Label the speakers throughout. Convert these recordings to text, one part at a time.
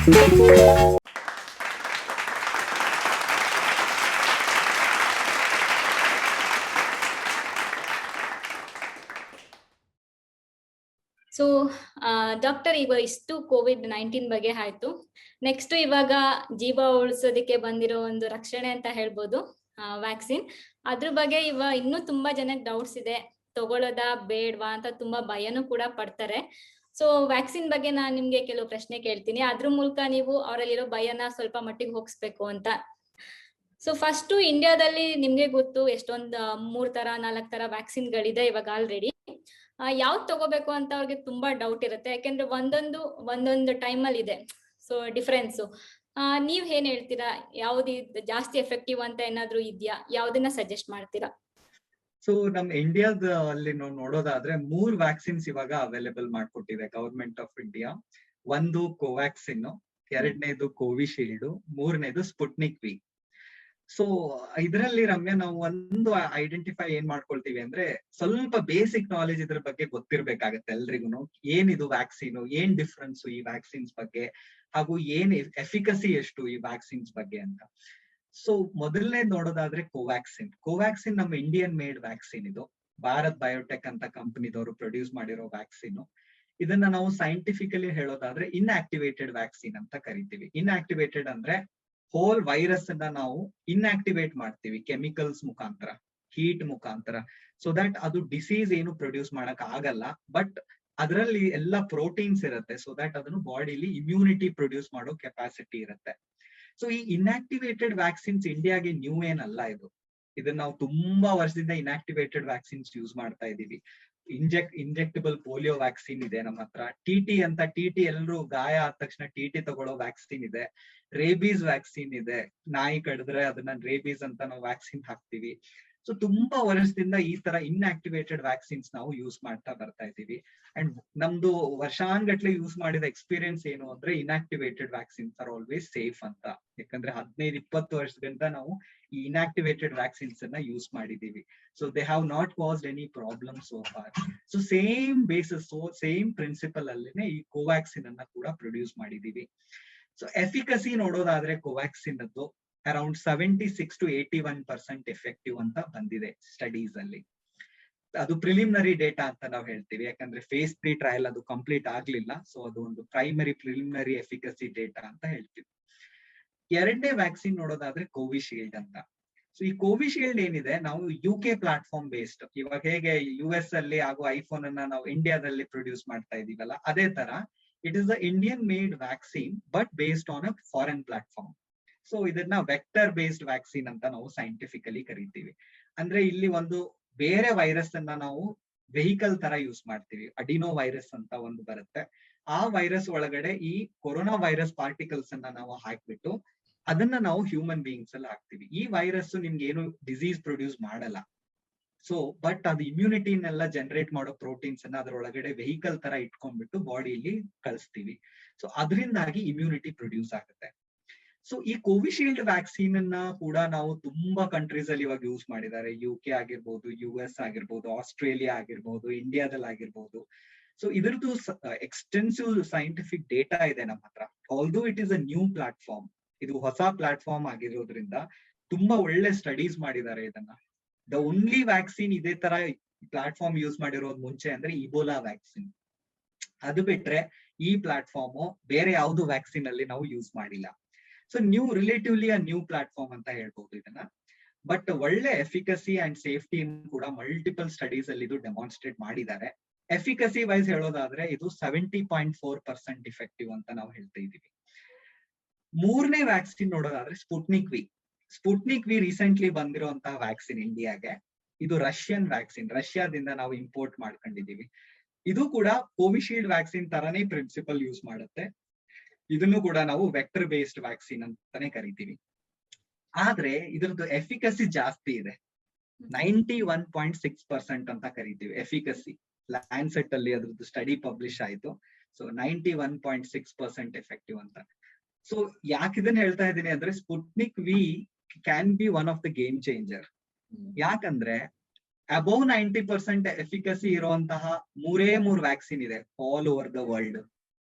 Speaker 1: So doctor, ಈಗ ಇಷ್ಟು COVID-19 ಬಗ್ಗೆ ಆಯ್ತು. ನೆಕ್ಸ್ಟ್ ಇವಾಗ ಜೀವ ಉಳಿಸೋದಕ್ಕೆ ಬಂದಿರೋ ಒಂದು ರಕ್ಷಣೆ ಅಂತ ಹೇಳ್ಬೋದು, ವ್ಯಾಕ್ಸಿನ್. ಅದ್ರ ಬಗ್ಗೆ ಇನ್ನೂ ತುಂಬಾ ಜನಕ್ಕೆ ಡೌಟ್ಸ್ ಇದೆ, ತಗೊಳ್ಳೋದಾ ಬೇಡ್ವಾ ಅಂತ ತುಂಬಾ ಭಯನೂ ಕೂಡ ಪಡ್ತಾರೆ. ಸೊ ವ್ಯಾಕ್ಸಿನ್ ಬಗ್ಗೆ ನಾನು ನಿಮ್ಗೆ ಕೆಲವು ಪ್ರಶ್ನೆ ಕೇಳ್ತೀನಿ, ಅದ್ರ ಮೂಲಕ ನೀವು ಅವರಲ್ಲಿರೋ ಭಯನ ಸ್ವಲ್ಪ ಮಟ್ಟಿಗೆ ಹೋಗಿಸ್ಬೇಕು ಅಂತ. ಸೊ ಫಸ್ಟ್ ಇಂಡಿಯಾದಲ್ಲಿ ನಿಮ್ಗೆ ಗೊತ್ತು ಎಷ್ಟೊಂದು 3 ತರ 4 ತರ ವ್ಯಾಕ್ಸಿನ್ಗಳಿದೆ ಇವಾಗ ಆಲ್ರೆಡಿ. ಯಾವ್ದು ತಗೋಬೇಕು ಅಂತ ಅವ್ರಿಗೆ ತುಂಬಾ ಡೌಟ್ ಇರುತ್ತೆ, ಯಾಕೆಂದ್ರೆ ಒಂದೊಂದು ಟೈಮಲ್ಲಿ ಇದೆ ಸೊ ಡಿಫ್ರೆನ್ಸ್. ನೀವ್ ಏನ್ ಹೇಳ್ತೀರಾ, ಯಾವ್ದು ಜಾಸ್ತಿ ಎಫೆಕ್ಟಿವ್ ಅಂತ ಏನಾದ್ರು ಇದ್ಯಾ? ಯಾವ್ದನ್ನ ಸಜೆಸ್ಟ್ ಮಾಡ್ತೀರಾ?
Speaker 2: ಸೊ ನಮ್ ಇಂಡಿಯಾದ ಅಲ್ಲಿ ನಾವು ನೋಡೋದಾದ್ರೆ 3 ವ್ಯಾಕ್ಸಿನ್ಸ್ ಇವಾಗ ಅವೈಲೇಬಲ್ ಮಾಡ್ಕೊಟ್ಟಿದೆ ಗವರ್ಮೆಂಟ್ ಆಫ್ ಇಂಡಿಯಾ. ಒಂದು ಕೋವ್ಯಾಕ್ಸಿನ್, ಎರಡನೇದು ಕೋವಿಶೀಲ್ಡ್, ಮೂರನೇದು ಸ್ಪುಟ್ನಿಕ್ ವಿ. ಸೊ ಇದರಲ್ಲಿ ರಮ್ಯ ನಾವು ಒಂದು ಐಡೆಂಟಿಫೈ ಏನ್ ಮಾಡ್ಕೊಳ್ತೀವಿ ಅಂದ್ರೆ, ಸ್ವಲ್ಪ ಬೇಸಿಕ್ ನಾಲೆಜ್ ಇದ್ರ ಬಗ್ಗೆ ಗೊತ್ತಿರ್ಬೇಕಾಗತ್ತೆ ಎಲ್ರಿಗೂ. ಏನಿದು ವ್ಯಾಕ್ಸಿನ್, ಏನ್ ಡಿಫ್ರೆನ್ಸ್ ಈ ವ್ಯಾಕ್ಸಿನ್ಸ್ ಬಗ್ಗೆ, ಹಾಗೂ ಏನ್ ಎಫಿಕಸಿ ಎಷ್ಟು ಈ ವ್ಯಾಕ್ಸಿನ್ಸ್ ಬಗ್ಗೆ ಅಂತ. ಸೊ ಮೊದಲನೇ ನೋಡೋದಾದ್ರೆ ಕೋವ್ಯಾಕ್ಸಿನ್ ನಮ್ಮ ಇಂಡಿಯನ್ ಮೇಡ್ ವ್ಯಾಕ್ಸಿನ್. ಇದು ಭಾರತ್ ಬಯೋಟೆಕ್ ಅಂತ ಕಂಪನಿದವರು ಪ್ರೊಡ್ಯೂಸ್ ಮಾಡಿರೋ ವ್ಯಾಕ್ಸಿನ್. ಇದನ್ನ ನಾವು ಸೈಂಟಿಫಿಕಲಿ ಹೇಳೋದಾದ್ರೆ ಇನ್ಆಕ್ಟಿವೇಟೆಡ್ ವ್ಯಾಕ್ಸಿನ್ ಅಂತ ಕರಿತೀವಿ. ಇನ್ಆಕ್ಟಿವೇಟೆಡ್ ಅಂದ್ರೆ ಹೋಲ್ ವೈರಸ್ ಅನ್ನ ನಾವು ಇನ್ಆಕ್ಟಿವೇಟ್ ಮಾಡ್ತೀವಿ ಕೆಮಿಕಲ್ಸ್ ಮುಖಾಂತರ, ಹೀಟ್ ಮುಖಾಂತರ, ಸೊ ದಟ್ ಅದು ಡಿಸೀಸ್ ಏನು ಪ್ರೊಡ್ಯೂಸ್ ಮಾಡಕ್ ಆಗಲ್ಲ. ಬಟ್ ಅದರಲ್ಲಿ ಎಲ್ಲ ಪ್ರೋಟೀನ್ಸ್ ಇರುತ್ತೆ, ಸೊ ದಟ್ ಅದನ್ನು ಬಾಡಿಲಿ ಇಮ್ಯುನಿಟಿ ಪ್ರೊಡ್ಯೂಸ್ ಮಾಡೋ ಕೆಪಾಸಿಟಿ ಇರುತ್ತೆ. ಸೊ ಈ ಇನ್ಆಕ್ಟಿವೇಟೆಡ್ ವ್ಯಾಕ್ಸಿನ್ಸ್ ಇಂಡಿಯಾಗೆ ನ್ಯೂ ಏನಲ್ಲ. ಇದನ್ನ ನಾವು ತುಂಬಾ ವರ್ಷದಿಂದ ಇನ್ಆಕ್ಟಿವೇಟೆಡ್ ವ್ಯಾಕ್ಸಿನ್ಸ್ ಯೂಸ್ ಮಾಡ್ತಾ ಇದೀವಿ. ಇಂಜೆಕ್ಟಬಲ್ ಪೋಲಿಯೋ ವ್ಯಾಕ್ಸಿನ್ ಇದೆ ನಮ್ಮ ಹತ್ರ. ಟಿಟಿ ಎಲ್ಲರೂ ಗಾಯ ಆದ ತಕ್ಷಣ ಟಿಟಿ ತಗೊಳ್ಳೋ ವ್ಯಾಕ್ಸಿನ್ ಇದೆ. ರೇಬೀಸ್ ವ್ಯಾಕ್ಸಿನ್ ಇದೆ, ನಾಯಿ ಕಡಿದ್ರೆ ಅದನ್ನ ರೇಬೀಸ್ ಅಂತ ನಾವು ವ್ಯಾಕ್ಸಿನ್ ಹಾಕ್ತಿವಿ. ಸೊ ತುಂಬಾ ವರ್ಷದಿಂದ ಈ ತರ ಇನ್ಆಕ್ಟಿವೇಟೆಡ್ ವ್ಯಾಕ್ಸಿನ್ಸ್ ನಾವು ಯೂಸ್ ಮಾಡ್ತಾ ಬರ್ತಾ ಇದೀವಿ. ಅಂಡ್ ನಮ್ದು ವರ್ಷಾನ್ಗಟ್ಲೆ ಯೂಸ್ ಮಾಡಿದ ಎಕ್ಸ್ಪೀರಿಯನ್ಸ್ ಏನು ಅಂದ್ರೆ, inactivated vaccines are always safe ಅಂತ. ಯಾಕಂದ್ರೆ 15-20 ವರ್ಷದಿಂದ ನಾವು ಈ ಇನ್ಆಕ್ಟಿವೇಟೆಡ್ ವ್ಯಾಕ್ಸಿನ್ಸ್ ಅನ್ನ ಯೂಸ್ ಮಾಡಿದೀವಿ. So they have not caused any problem so far. So same basis, same principle ಅಲ್ಲಿನೇ ಈ ಕೋವ್ಯಾಕ್ಸಿನ್ ಅನ್ನ ಕೂಡ ಪ್ರೊಡ್ಯೂಸ್ ಮಾಡಿದೀವಿ. ಸೊ ಎಫಿಕಸಿ ನೋಡೋದಾದ್ರೆ ಕೋವ್ಯಾಕ್ಸಿನ್ ಅದು ಅರೌಂಡ್ 76 to 81% ಎಫೆಕ್ಟಿವ್ ಅಂತ ಬಂದಿದೆ ಸ್ಟಡೀಸ್ ಅಲ್ಲಿ. ಅದು ಪ್ರಿಲಿಮಿನರಿ ಡೇಟಾ ಅಂತ ನಾವು ಹೇಳ್ತೀವಿ, ಯಾಕಂದ್ರೆ phase 3 ಟ್ರಯಲ್ ಅದು ಕಂಪ್ಲೀಟ್ ಆಗ್ಲಿಲ್ಲ. ಸೊ ಅದು ಒಂದು ಪ್ರೈಮರಿ ಪ್ರಿಲಿಮಿನರಿ ಎಫಿಕಸಿ ಡೇಟಾ ಅಂತ ಹೇಳ್ತೀವಿ. ಎರಡನೇ ವ್ಯಾಕ್ಸಿನ್ ನೋಡೋದಾದ್ರೆ ಕೋವಿಶೀಲ್ಡ್ ಅಂತ. ಸೊ ಈ ಕೋವಿಶೀಲ್ಡ್ ಏನಿದೆ, ನಾವು UK ಪ್ಲಾಟ್ಫಾರ್ಮ್ ಬೇಸ್ಡ್, ಇವಾಗ ಹೇಗೆ US ಅಲ್ಲಿ ಹಾಗೂ ಐಫೋನ್ ಅನ್ನ ನಾವು ಇಂಡಿಯಾದಲ್ಲಿ ಪ್ರೊಡ್ಯೂಸ್ ಮಾಡ್ತಾ ಇದೀವಲ್ಲ, ಅದೇ ತರ it is the Indian made vaccine but based on a foreign platform. So ಇದನ್ನ ವೆಕ್ಟರ್ ಬೇಸ್ಡ್ ವ್ಯಾಕ್ಸಿನ್ ಅಂತ ನಾವು ಸೈಂಟಿಫಿಕಲಿ ಕರಿತೀವಿ. ಅಂದ್ರೆ ಇಲ್ಲಿ ಒಂದು ಬೇರೆ ವೈರಸ್ ಅನ್ನ ನಾವು ವೆಹಿಕಲ್ ತರ ಯೂಸ್ ಮಾಡ್ತೀವಿ. ಅಡಿನೋ ವೈರಸ್ ಅಂತ ಒಂದು ಬರುತ್ತೆ, ಆ ವೈರಸ್ ಒಳಗಡೆ ಈ ಕೊರೋನಾ ವೈರಸ್ ಪಾರ್ಟಿಕಲ್ಸ್ ಅನ್ನ ನಾವು ಹಾಕ್ಬಿಟ್ಟು ಅದನ್ನ ನಾವು ಹ್ಯೂಮನ್ ಬೀಯಿಂಗ್ಸ್ ಅಲ್ಲಿ ಹಾಕ್ತಿವಿ. ಈ ವೈರಸ್ ನಿಮ್ಗೆ ಏನು ಡಿಸೀಸ್ ಪ್ರೊಡ್ಯೂಸ್ ಮಾಡಲ್ಲ. ಸೊ ಬಟ್ ಅದು ಇಮ್ಯುನಿಟಿನೆಲ್ಲ ಜನರೇಟ್ ಮಾಡೋ ಪ್ರೋಟೀನ್ಸ್ ಅನ್ನ ಅದರೊಳಗಡೆ ವೆಹಿಕಲ್ ತರ ಇಟ್ಕೊಂಡ್ಬಿಟ್ಟು ಬಾಡಿಯಲ್ಲಿ ಕಳಿಸ್ತೀವಿ. ಸೊ ಅದರಿಂದಾಗಿ ಇಮ್ಯುನಿಟಿ ಪ್ರೊಡ್ಯೂಸ್ ಆಗುತ್ತೆ. ಸೊ ಈ ಕೋವಿಶೀಲ್ಡ್ ವ್ಯಾಕ್ಸಿನ್ ಅನ್ನ ಕೂಡ ನಾವು ತುಂಬಾ ಕಂಟ್ರೀಸ್ ಅಲ್ಲಿ ಇವಾಗ ಯೂಸ್ ಮಾಡಿದ್ದಾರೆ. UK ಆಗಿರ್ಬೋದು, US ಆಗಿರ್ಬೋದು, ಆಸ್ಟ್ರೇಲಿಯಾ ಆಗಿರ್ಬೋದು, ಇಂಡಿಯಾದಲ್ಲಿ ಆಗಿರ್ಬೋದು. ಸೊ ಇದ್ರದ್ದು ಎಕ್ಸ್ಟೆನ್ಸಿವ್ ಸೈಂಟಿಫಿಕ್ ಡೇಟಾ ಇದೆ ನಮ್ಮ ಹತ್ರ. Although it is a new platform, ಇದು ಹೊಸ ಪ್ಲಾಟ್ಫಾರ್ಮ್ ಆಗಿರೋದ್ರಿಂದ ತುಂಬಾ ಒಳ್ಳೆ ಸ್ಟಡೀಸ್ ಮಾಡಿದ್ದಾರೆ ಇದನ್ನ. ದ ಓನ್ಲಿ ವ್ಯಾಕ್ಸಿನ್ ಇದೇ ತರ ಪ್ಲಾಟ್ಫಾರ್ಮ್ ಯೂಸ್ ಮಾಡಿರೋದು ಮುಂಚೆ ಅಂದ್ರೆ ಇಬೋಲಾ ವ್ಯಾಕ್ಸಿನ್. ಅದು ಬಿಟ್ರೆ ಈ ಪ್ಲಾಟ್ಫಾರ್ಮ್ ಬೇರೆ ಯಾವ್ದು ವ್ಯಾಕ್ಸಿನ್ ಅಲ್ಲಿ ನಾವು ಯೂಸ್ ಮಾಡಿಲ್ಲ. ಸೊ ರಿಲೇಟಿವ್ಲಿ ನ್ಯೂ ಪ್ಲಾಟ್ಫಾರ್ಮ್ ಅಂತ ಹೇಳ್ಬೋದು ಇದನ್ನ. ಬಟ್ ಒಳ್ಳೆ ಎಫಿಕಸಿ ಅಂಡ್ ಸೇಫ್ಟಿ ಕೂಡ ಮಲ್ಟಿಪಲ್ ಸ್ಟಡೀಸ್ ಅಲ್ಲಿ ಇದು ಡೆಮಾನ್ಸ್ಟ್ರೇಟ್ ಮಾಡಿದ್ದಾರೆ. ಎಫಿಕಸಿ ವೈಸ್ ಹೇಳೋದಾದ್ರೆ ಇದು 70.4% ಇಫೆಕ್ಟಿವ್ ಅಂತ ನಾವು ಹೇಳ್ತಾ ಇದೀವಿ. ಮೂರನೇ ವ್ಯಾಕ್ಸಿನ್ ನೋಡೋದಾದ್ರೆ ಸ್ಪುಟ್ನಿಕ್ ವಿ ರೀಸೆಂಟ್ಲಿ ಬಂದಿರುವಂತಹ ವ್ಯಾಕ್ಸಿನ್ ಇಂಡಿಯಾಗೆ. ಇದು ರಷ್ಯನ್ ವ್ಯಾಕ್ಸಿನ್, ರಷ್ಯಾದಿಂದ ನಾವು ಇಂಪೋರ್ಟ್ ಮಾಡ್ಕೊಂಡಿದೀವಿ. ಇದು ಕೂಡ ಕೋವಿಶೀಲ್ಡ್ ವ್ಯಾಕ್ಸಿನ್ ತರನೇ ಪ್ರಿನ್ಸಿಪಲ್ ಯೂಸ್ ಮಾಡುತ್ತೆ. ಇದನ್ನು ಕೂಡ ನಾವು ವೆಕ್ಟರ್ ಬೇಸ್ಡ್ ವ್ಯಾಕ್ಸಿನ್ ಅಂತಾನೆ ಕರಿತೀವಿ. ಆದ್ರೆ ಇದ್ರದ್ದು ಎಫಿಕಸಿ ಜಾಸ್ತಿ ಇದೆ, 91.6% ಅಂತ ಕರಿತೀವಿ ಎಫಿಕಸಿ. ಲ್ಯಾನ್ಸೆಟ್ ಅಲ್ಲಿ ಅದ್ರದ್ದು ಸ್ಟಡಿ ಪಬ್ಲಿಷ್ ಆಯ್ತು. ಸೊ 91.6% ಎಫೆಕ್ಟಿವ್ ಅಂತ. ಸೊ ಯಾಕೆ ಇದನ್ನ ಹೇಳ್ತಾ ಇದ್ದೀನಿ ಅಂದ್ರೆ, Sputnik we can be one of the game changer. ಯಾಕಂದ್ರೆ ಅಬೌವ್ 90% ಎಫಿಕಸಿ ಇರುವಂತಹ 3 ವ್ಯಾಕ್ಸಿನ್ ಇದೆ ಆಲ್ ಓವರ್ ದ ವರ್ಲ್ಡ್.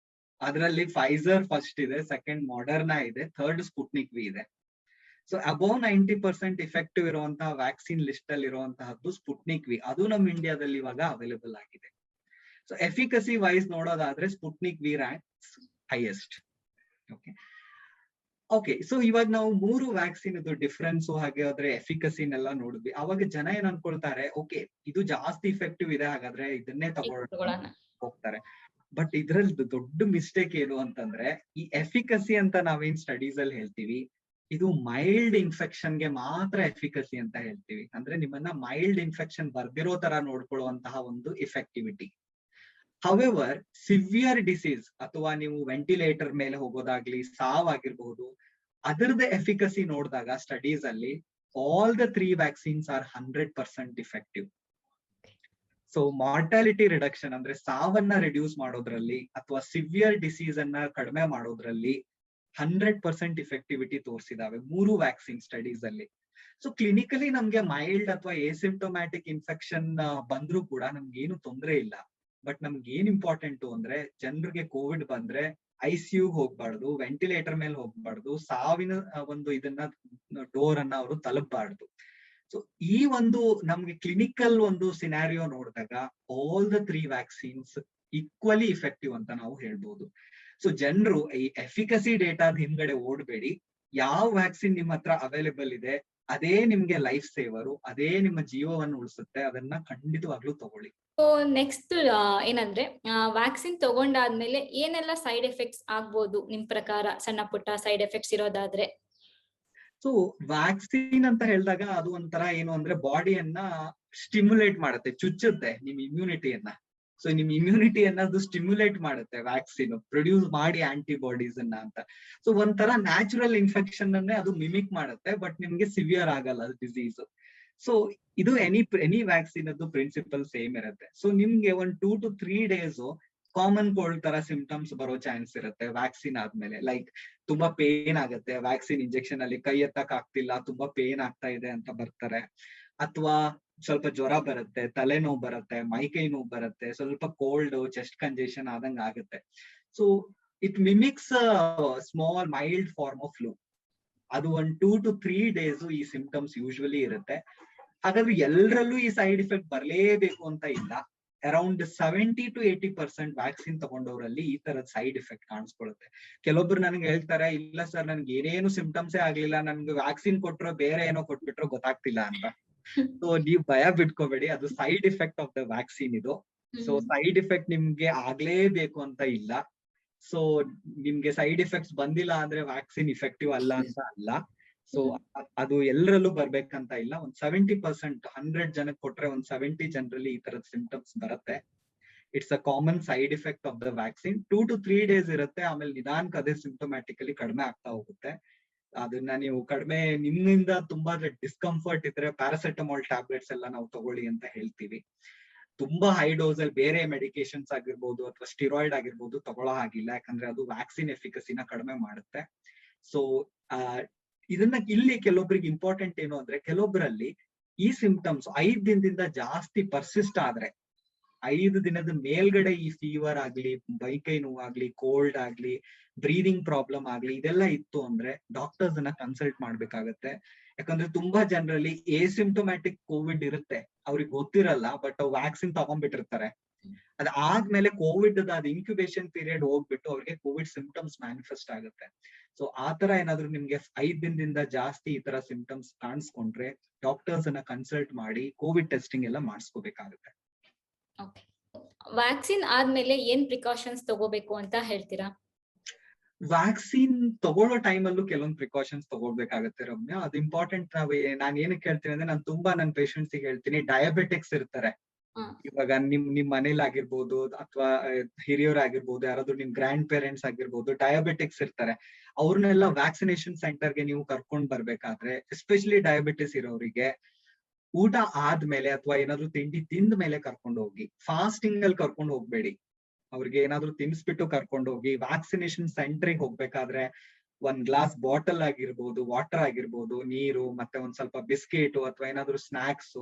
Speaker 2: ಅದರಲ್ಲಿ ಫೈಸರ್ ಫಸ್ಟ್ ಇದೆ, ಸೆಕೆಂಡ್ ಮಾಡರ್ನಾ ಇದೆ, ಥರ್ಡ್ ಸ್ಪುಟ್ನಿಕ್ ವಿ ಇದೆ. ಸೊ ಅಬೌವ್ 90% ಇಫೆಕ್ಟಿವ್ ಇರುವಂತಹ ವ್ಯಾಕ್ಸಿನ್ ಲಿಸ್ಟ್ ಅಲ್ಲಿ ಇರುವಂತಹದ್ದು ಸ್ಪುಟ್ನಿಕ್ ವಿ. ಅದು ನಮ್ಮ ಇಂಡಿಯಾದಲ್ಲಿ ಇವಾಗ ಅವೈಲೇಬಲ್ ಆಗಿದೆ. ಸೊ ಎಫಿಕಸಿ ವೈಸ್ ನೋಡೋದಾದ್ರೆ Sputnik V ranks highest. Okay, so ಇವಾಗ ನಾವು 3 ವ್ಯಾಕ್ಸಿನ್ ಡಿಫ್ರೆನ್ಸ್ ಹಾಗೆ ಆದ್ರೆ ಎಫಿಕಸಿನೆಲ್ಲ ನೋಡಿದ್ವಿ. ಅವಾಗ ಜನ ಏನ್ ಅನ್ಕೊಳ್ತಾರೆ, ಓಕೆ ಇದು ಜಾಸ್ತಿ ಇಫೆಕ್ಟಿವ್ ಇದೆ, ಹಾಗಾದ್ರೆ ಇದನ್ನೇ ತಗೊಳ್ಳೋಣ ಹೋಗ್ತಾರೆ. ಬಟ್ ಇದ್ರಲ್ಲಿ ದೊಡ್ಡ ಮಿಸ್ಟೇಕ್ ಏನು ಅಂತಂದ್ರೆ, ಈ ಎಫಿಕಸಿ ಅಂತ ನಾವೇನ್ ಸ್ಟಡೀಸ್ ಅಲ್ಲಿ ಹೇಳ್ತೀವಿ, ಇದು ಮೈಲ್ಡ್ ಇನ್ಫೆಕ್ಷನ್ ಗೆ ಮಾತ್ರ ಎಫಿಕಸಿ ಅಂತ ಹೇಳ್ತೀವಿ. ಅಂದ್ರೆ ನಿಮ್ಮನ್ನ ಮೈಲ್ಡ್ ಇನ್ಫೆಕ್ಷನ್ ಬರ್ದಿರೋ ತರ ನೋಡ್ಕೊಳ್ಳುವಂತಹ ಒಂದು ಇಫೆಕ್ಟಿವಿಟಿ. ಹವೆವರ್ ಸಿವಿಯರ್ ಡಿಸೀಸ್ ಅಥವಾ ನೀವು ವೆಂಟಿಲೇಟರ್ ಮೇಲೆ ಹೋಗೋದಾಗ್ಲಿ, ಸಾವಾಗಿರ್ಬಹುದು, ಅದರದ್ದು ಎಫಿಕಸಿ ನೋಡಿದಾಗ ಸ್ಟಡೀಸ್ ಅಲ್ಲಿ all the 3 vaccines are 100% effective. So mortality reduction ಅಂದ್ರೆ ಸಾವನ್ನ ರಿಡ್ಯೂಸ್ ಮಾಡೋದ್ರಲ್ಲಿ ಅಥವಾ ಸಿವಿಯರ್ ಡಿಸೀಸ್ ಅನ್ನ ಕಡಿಮೆ ಮಾಡೋದ್ರಲ್ಲಿ 100% ಇಫೆಕ್ಟಿವಿಟಿ ತೋರಿಸಿದಾವೆ 3 ವ್ಯಾಕ್ಸಿನ್ ಸ್ಟಡೀಸ್ ಅಲ್ಲಿ. ಸೊ ಕ್ಲಿನಿಕಲಿ ನಮ್ಗೆ ಮೈಲ್ಡ್ ಅಥವಾ ಎಸಿಂಪ್ಟೊಮ್ಯಾಟಿಕ್ ಇನ್ಫೆಕ್ಷನ್ ಬಂದ್ರೂ ಕೂಡ ನಮ್ಗೆ ಏನು ತೊಂದರೆ ಇಲ್ಲ. ಬಟ್ ನಮ್ಗೆ ಏನ್ ಇಂಪಾರ್ಟೆಂಟ್ ಅಂದ್ರೆ, ಜನರಿಗೆ ಕೋವಿಡ್ ಬಂದ್ರೆ ICU ಹೋಗ್ಬಾರ್ದು, ವೆಂಟಿಲೇಟರ್ ಮೇಲೆ ಹೋಗ್ಬಾರ್ದು, ಸಾವಿನ ಒಂದು ಇದನ್ನ ಡೋರ್ ಅನ್ನ ಅವರು ತಲುಪಬಾರ್ದು. ಸೊ ಈ ಒಂದು ನಮ್ಗೆ ಕ್ಲಿನಿಕಲ್ ಒಂದು ಸಿನಾರಿಯೋ ನೋಡಿದಾಗ all the 3 vaccines equally effective ಅಂತ ನಾವು ಹೇಳ್ಬೋದು. ಸೊ ಜನರು ಈ ಎಫಿಕಸಿ ಡೇಟಾದ ಹಿಂದ್ಗಡೆ ಓಡಬೇಡಿ. ಯಾವ ವ್ಯಾಕ್ಸಿನ್ ನಿಮ್ಮ ಹತ್ರ ಅವೈಲೇಬಲ್ ಇದೆ ಅದೇ ನಿಮ್ಗೆ ಲೈಫ್ ಸೇವರು, ಅದೇ ನಿಮ್ಮ ಜೀವವನ್ನು ಉಳಿಸುತ್ತೆ, ಅದನ್ನ ಖಂಡಿತವಾಗ್ಲೂ ತಗೊಳ್ಳಿ.
Speaker 1: ಸೊ ನೆಕ್ಸ್ಟ್ ಏನಂದ್ರೆ, ವ್ಯಾಕ್ಸಿನ್ ತಗೊಂಡಾದ್ಮೇಲೆ ಏನೆಲ್ಲ ಸೈಡ್ ಎಫೆಕ್ಟ್ಸ್ ಆಗ್ಬೋದು ನಿಮ್ ಪ್ರಕಾರ, ಸಣ್ಣ ಪುಟ್ಟ ಸೈಡ್ ಎಫೆಕ್ಟ್ಸ್ ಇರೋದಾದ್ರೆ?
Speaker 2: ಸೊ ವ್ಯಾಕ್ಸಿನ್ ಅಂತ ಹೇಳಿದಾಗ ಅದು ಒಂಥರ ಏನು ಅಂದ್ರೆ, ಬಾಡಿಯನ್ನ ಸ್ಟಿಮ್ಯುಲೇಟ್ ಮಾಡುತ್ತೆ, ಚುಚ್ಚುತ್ತೆ ನಿಮ್ ಇಮ್ಯುನಿಟಿಯನ್ನ. ಸೊ ನಿಮ್ ಇಮ್ಯುನಿಟಿಯನ್ನ ಅದು ಸ್ಟಿಮ್ಯುಲೇಟ್ ಮಾಡುತ್ತೆ ವ್ಯಾಕ್ಸಿನ್ ಪ್ರೊಡ್ಯೂಸ್ ಮಾಡಿ ಆಂಟಿಬಾಡೀಸ್ ಅನ್ನ ಅಂತ. ಸೊ ಒಂಥರ ನ್ಯಾಚುರಲ್ ಇನ್ಫೆಕ್ಷನ್ ಅನ್ನೇ ಅದು ಮಿಮಿಕ್ ಮಾಡುತ್ತೆ, ಬಟ್ ನಿಮ್ಗೆ ಸಿವಿಯರ್ ಆಗಲ್ಲ ಡಿಸೀಸ್. ಸೊ ಇದು ಎನಿ ವ್ಯಾಕ್ಸಿನ್ ಅದು ಪ್ರಿನ್ಸಿಪಲ್ ಸೇಮ್ ಇರುತ್ತೆ. ಸೊ ನಿಮ್ಗೆ 1 2 to 3 days ಕಾಮನ್ ಕೋಲ್ಡ್ ತರ ಸಿಂಪ್ಟಮ್ಸ್ ಬರೋ ಚಾನ್ಸ್ ಇರುತ್ತೆ ವ್ಯಾಕ್ಸಿನ್ ಆದ್ಮೇಲೆ. ಲೈಕ್ ತುಂಬಾ ಪೇನ್ ಆಗುತ್ತೆ, ವ್ಯಾಕ್ಸಿನ್ ಇಂಜೆಕ್ಷನ್ ಅಲ್ಲಿ ಕೈ ಎತ್ತಕ್ ಆಗ್ತಿಲ್ಲ, ತುಂಬಾ ಪೇನ್ ಆಗ್ತಾ ಇದೆ ಅಂತ ಬರ್ತಾರೆ. ಅಥವಾ ಸ್ವಲ್ಪ ಜ್ವರ ಬರುತ್ತೆ, ತಲೆನೋವು ಬರುತ್ತೆ, ಮೈಕೈ ನೋವು ಬರುತ್ತೆ, ಸ್ವಲ್ಪ ಕೋಲ್ಡ್, ಚೆಸ್ಟ್ ಕಂಜೆಷನ್ ಆದಂಗ ಆಗುತ್ತೆ. So it mimics small mild form of flu. ಅದು 1 2 to 3 days ಈ ಸಿಂಪ್ಟಮ್ಸ್ ಯೂಶುವಲಿ ಇರುತ್ತೆ. ಹಾಗಾದ್ರೆ ಎಲ್ಲರಲ್ಲೂ ಈ ಸೈಡ್ ಇಫೆಕ್ಟ್ ಬರಲೇಬೇಕು ಅಂತ ಇಲ್ಲ. ಅರೌಂಡ್ 70 to 80% ವ್ಯಾಕ್ಸಿನ್ ತಗೊಂಡವರಲ್ಲಿ ಈ ತರದ ಸೈಡ್ ಎಫೆಕ್ಟ್ ಕಾಣಿಸ್ಕೊಳ್ಳುತ್ತೆ. ಕೆಲವೊಬ್ರು ನನ್ಗೆ ಹೇಳ್ತಾರೆ, ಇಲ್ಲ ಸರ್ ನನ್ಗೆ ಏನೇನು ಸಿಂಪ್ಟಮ್ಸೇ ಆಗ್ಲಿಲ್ಲ, ನನ್ಗೆ ವ್ಯಾಕ್ಸಿನ್ ಕೊಟ್ರೋ ಬೇರೆ ಏನೋ ಕೊಟ್ಬಿಟ್ರೋ ಗೊತ್ತಾಗ್ತಿಲ್ಲ ಅಂತ. ಸೊ ನೀವ್ ಭಯ ಬಿಟ್ಕೋಬೇಡಿ, ಅದು side effect of the vaccine ಇದು. ಸೊ ಸೈಡ್ ಎಫೆಕ್ಟ್ ನಿಮ್ಗೆ ಆಗ್ಲೇಬೇಕು ಅಂತ ಇಲ್ಲ. ಸೊ ನಿಮ್ಗೆ ಸೈಡ್ ಎಫೆಕ್ಟ್ಸ್ ಬಂದಿಲ್ಲ ಅಂದ್ರೆ ವ್ಯಾಕ್ಸಿನ್ ಇಫೆಕ್ಟಿವ್ ಅಲ್ಲ ಅಂತ ಅಲ್ಲ. ಸೊ ಅದು ಎಲ್ಲರಲ್ಲೂ ಬರ್ಬೇಕಂತ ಇಲ್ಲ. 70% 100 ಜನಕ್ಕೆ ಕೊಟ್ರೆ 70 ಜನರಲ್ಲಿ ಈ ತರದ ಸಿಂಪ್ಟಮ್ಸ್ ಬರುತ್ತೆ. It's a common side effect of the vaccine. 2 to 3 days ಇರುತ್ತೆ, ಆಮೇಲೆ ನಿಧಾನಕ್ಕೆ ಅದೇ ಸಿಂಪ್ಟಮ್ಯಾಟಿಕಲಿ ಕಡಿಮೆ ಆಗ್ತಾ ಹೋಗುತ್ತೆ. ಅದನ್ನ ನೀವು ಕಡಿಮೆ, ನಿಮ್ಮಿಂದ ತುಂಬಾ ಡಿಸ್ಕಂಫರ್ಟ್ ಇದ್ರೆ ಪ್ಯಾರಾಸೆಟಮಾಲ್ ಟ್ಯಾಬ್ಲೆಟ್ಸ್ ಎಲ್ಲ ನಾವು ತಗೊಳ್ಳಿ ಅಂತ ಹೇಳ್ತೀವಿ. ತುಂಬಾ ಹೈ ಡೋಸ್ ಅಲ್ಲಿ ಬೇರೆ ಮೆಡಿಕೇಶನ್ಸ್ ಆಗಿರ್ಬೋದು ಅಥವಾ ಸ್ಟಿರಾಯ್ಡ್ ಆಗಿರ್ಬೋದು ತಗೊಳ್ಳೋ ಹಾಗಿಲ್ಲ, ಯಾಕಂದ್ರೆ ಅದು ವ್ಯಾಕ್ಸಿನ್ ಎಫಿಕಸಿನ ಕಡಿಮೆ ಮಾಡುತ್ತೆ. ಸೊ ಇದನ್ನ ಇಲ್ಲಿ ಕೆಲವೊಬ್ರಿಗೆ ಇಂಪಾರ್ಟೆಂಟ್ ಏನು ಅಂದ್ರೆ, ಕೆಲವೊಬ್ಬರಲ್ಲಿ ಈ ಸಿಂಪ್ಟಮ್ಸ್ 5 ದಿನದಿಂದ ಜಾಸ್ತಿ ಪರ್ಸಿಸ್ಟ್ ಆದ್ರೆ, 5 ದಿನದ ಮೇಲ್ಗಡೆ ಈ ಫೀವರ್ ಆಗ್ಲಿ, ಮೈಕೈ ನೋವಾಗ್ಲಿ, ಕೋಲ್ಡ್ ಆಗ್ಲಿ, ಬ್ರೀದಿಂಗ್ ಪ್ರಾಬ್ಲಮ್ ಆಗ್ಲಿ, ಇದೆಲ್ಲ ಇತ್ತು ಅಂದ್ರೆ ಡಾಕ್ಟರ್ಸ್ ಅನ್ನ ಕನ್ಸಲ್ಟ್ ಮಾಡ್ಬೇಕಾಗತ್ತೆ. ಯಾಕಂದ್ರೆ ತುಂಬಾ ಜನರಲ್ಲಿ ಎಸಿಂಪ್ಟೊಮ್ಯಾಟಿಕ್ ಕೋವಿಡ್ ಇರುತ್ತೆ, ಅವ್ರಿಗೆ ಗೊತ್ತಿರಲ್ಲ, ಬಟ್ ವ್ಯಾಕ್ಸಿನ್ ತಗೊಂಡ್ಬಿಟ್ಟಿರ್ತಾರೆ. ಅದಾದ್ಮೇಲೆ ಕೋವಿಡ್ ಅದು ಇನ್ಕ್ಯುಬೇಷನ್ ಪೀರಿಯಡ್ ಹೋಗ್ಬಿಟ್ಟು ಅವ್ರಿಗೆ ಕೋವಿಡ್ ಸಿಂಪ್ಟಮ್ಸ್ ಮ್ಯಾನಿಫೆಸ್ಟ್ ಆಗುತ್ತೆ. ಸೊ ಆತರ ಏನಾದ್ರು ನಿಮ್ಗೆ 5 ದಿನದಿಂದ ಜಾಸ್ತಿ ಈ ತರ ಸಿಂಪ್ಟಮ್ಸ್ ಕಾಣಿಸ್ಕೊಂಡ್ರೆ ಡಾಕ್ಟರ್ಸ್ ಅನ್ನ ಕನ್ಸಲ್ಟ್ ಮಾಡಿ ಕೋವಿಡ್ ಟೆಸ್ಟಿಂಗ್ ಎಲ್ಲ ಮಾಡಿಸ್ಕೋಬೇಕಾಗುತ್ತೆ.
Speaker 1: ವ್ಯಾಕ್ಸಿನ್ ಆದ್ಮೇಲೆ ಏನ್ ಪ್ರಿಕಾಷನ್ಸ್ ತಗೋಬೇಕು ಅಂತ ಹೇಳ್ತೀರಾ?
Speaker 2: ವ್ಯಾಕ್ಸಿನ್ ತಗೊಳ್ಳೋ ಟೈಮಲ್ಲೂ ಕೆಲವೊಂದು ಪ್ರಿಕಾಷನ್ಸ್ ತಗೊಳ್ಬೇಕಾಗತ್ತೆ ರಮ್ಯಾ. ಅದು ಇಂಪಾರ್ಟೆಂಟ್. ನಾನು ಏನಕ್ಕೆ ಹೇಳ್ತೀನಿ ಅಂದ್ರೆ, ನಾನು ತುಂಬಾ ನನ್ನ ಪೇಷಂಟ್ಸ್ ಹೇಳ್ತೀನಿ, ಡಯಾಬೆಟಿಕ್ಸ್ ಇರ್ತಾರೆ. ಇವಾಗ ನಿಮ್ ಮನೇಲಿ ಆಗಿರ್ಬೋದು ಅಥವಾ ಹಿರಿಯರಾಗಿರ್ಬೋದು, ಯಾರಾದ್ರೂ ನಿಮ್ ಗ್ರ್ಯಾಂಡ್ ಪೇರೆಂಟ್ಸ್ ಆಗಿರ್ಬೋದು, ಡಯಾಬೆಟಿಕ್ಸ್ ಇರ್ತಾರೆ. ಅವ್ರನ್ನೆಲ್ಲ ವ್ಯಾಕ್ಸಿನೇಷನ್ ಸೆಂಟರ್ಗೆ ನೀವು ಕರ್ಕೊಂಡ್ ಬರ್ಬೇಕಾದ್ರೆ, ಎಸ್ಪೆಷಲಿ ಡಯಾಬಿಟಿಸ್ ಇರೋರಿಗೆ ಊಟ ಆದ್ಮೇಲೆ ಅಥವಾ ಏನಾದ್ರು ತಿಂಡಿ ತಿಂದ ಮೇಲೆ ಕರ್ಕೊಂಡು ಹೋಗಿ. ಫಾಸ್ಟಿಂಗ್ ಅಲ್ಲಿ ಕರ್ಕೊಂಡು ಹೋಗ್ಬೇಡಿ. ಅವ್ರಿಗೆ ಏನಾದ್ರು ತಿನ್ಸ್ಬಿಟ್ಟು ಕರ್ಕೊಂಡು ಹೋಗಿ. ವ್ಯಾಕ್ಸಿನೇಷನ್ ಸೆಂಟ್ರಿಗೆ ಹೋಗ್ಬೇಕಾದ್ರೆ 1 ಗ್ಲಾಸ್ ಬಾಟಲ್ ಆಗಿರ್ಬೋದು, ವಾಟರ್ ಆಗಿರ್ಬೋದು, ನೀರು, ಮತ್ತೆ ಒಂದ್ ಸ್ವಲ್ಪ ಬಿಸ್ಕೆಟ್ ಅಥವಾ ಏನಾದ್ರು ಸ್ನಾಕ್ಸ್,